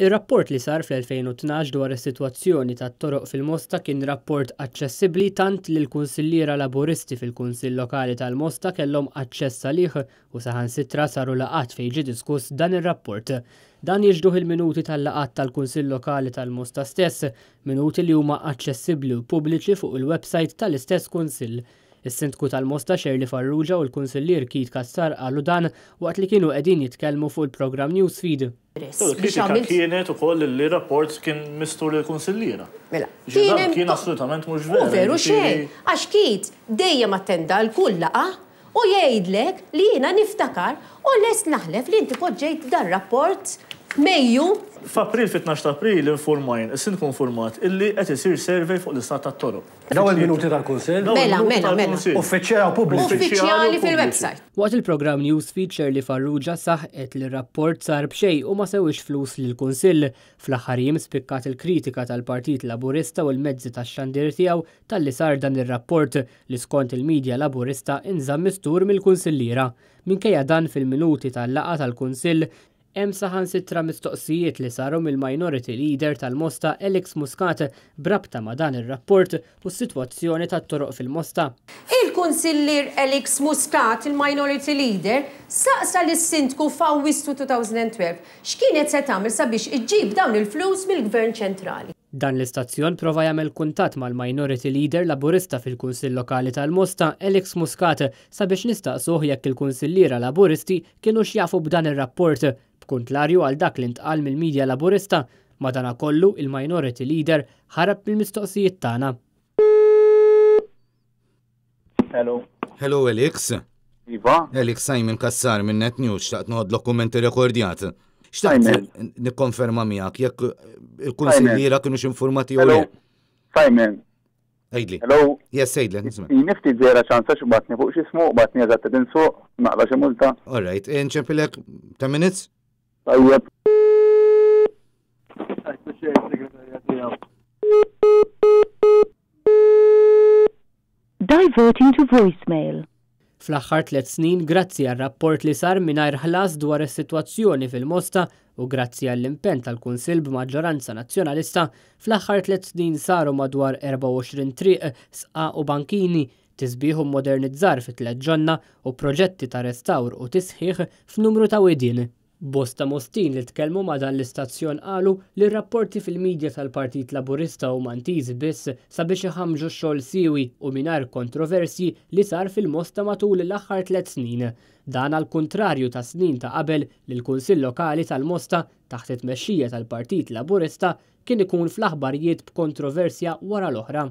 Ir-rapport li sar fl-2012 dwar is-sitwazzjoni tat-toroq fil-Mosta kien rapport aċċessibbli tant lil kunsilliera Laburisti fil-Kunsill Lokali tal-Mosta kellhom aċċess għalih u saħansitra saru laqgħat fejn ġie diskuss dan ir-rapport. Dan jiġduh il-minuti tal-laqgħat tal-Kunsill Lokali tal-Mosta stess, minuti li huma aċċessibbli u pubbliċi fuq il-website tal-istess kunsill. Is-Sindku tal-Mosta Xerli Farrugia u l-Kunsillier Kit Kassar qalu dan waqt li kienu qegħdin jitkellmu fuq il-programm Newsfeed. Il-kritika kienet ukoll li rapport kien mistur lill-kunsilliera. Mela. Kien assolutament mhux veru. Veru xejn, għax Kit dejjem attenda l-kull laqa u jgħidlek li jiena niftakar u lest naħlef li inti poġġejt dan rapport Mejju. F'April fit-12 ta' April informajn, is-Sindku informat illi qed isir survey fuq l-istat tat-toroq. Daw il-minuti tal-Kunsill? Mela. Uffiċjali u pubbliċi. Uffiċjali fil-website. Waqt il-programm Newsfeed Xerli Farrugia saħqet li r-rapport sar b'xejn u ma sewix flus lill-Kunsill. Fl-aħħar jiem spikkat il-kritika tal-Partit Laburista u l-mezzi tax-xandir tiegħu talli sar dan ir-rapport li skont il-medja Laburista inżamm mistur mill-kunsilliera. Minkejja dan fil-minuti tal-laqgħa tal-Kunsill hemm saħansitra mistoqsijiet li saru mill-Minority Leader tal-Mosta Alex Muscat brabta ma' dan ir-rapport u s-sitwazzjoni tat-toroq fil-Mosta. Il-Kunsillier Alex Muscat, il-Minority Leader, saqsa lis-Sindku f'Awwissu 2012 x'kienet se tagħmel sabiex iġġib dawn il-flus mill-Gvern ċentrali. Dan l-istazzjon prova jagħmel kuntatt mal-Minority Leader Laburista fil-Kunsill Lokali tal-Mosta Alex Muscat sabiex nistaqsuh jekk il-Kunsilliera Laburisti kienu x'jafu b'dan ir-rapport. B'kuntlarju għal dak li ntqal mill-medja Laburista, madankollu il-Minority Leader ħarab mill-mistoqsijiet tagħna. Hello Alex. Iva. Alex Simon Kassar minn Net News xtaqt noħod dokumenti rekordjat. Xtaqt nikkonferma miegħek jekk il-kunsilliera kienu x'informati jew le. Simon. Ejdli. Hello. Yes, ejdli, nisma'. Nifti żera ċansa xi batni fuq x'ismu u batni eżatt tinsu naqra xi multa. All right, nċempilek 10 minutes? Tajjeb. Diverting to voicemail. Fl-aħħar 3 snin, grazzi għar-rapport li sar mingħajr ħlas dwar is-sitwazzjoni fil-Mosta u grazzi għall-impenn tal-Kunsill b'maġġoranza nazzjonalista, fl-aħħar 3 snin saru madwar 24 triq, sqa u bankini, tisbieħ u modernizzar fi 3 ġonna u proġetti ta' restawr u tisħiħ f'numru ta' wedien. Bosta Mostin li tkellmu ma' dan l-istazzjon qalu li r-rapporti fil-medja tal-Partit Laburista u Mantiż biss sabiex iħammġu x-xogħol siewi u mingħajr kontroversji li sar fil-Mosta matul l-aħħar 3 snin. Dan għal kontrarju ta' snin ta' qabel li l-Kunsill Lokali tal-Mosta taħt it-tmexxija tal-Partit Laburista kien ikun fl-aħbarijiet b'kontroversja wara l-oħra.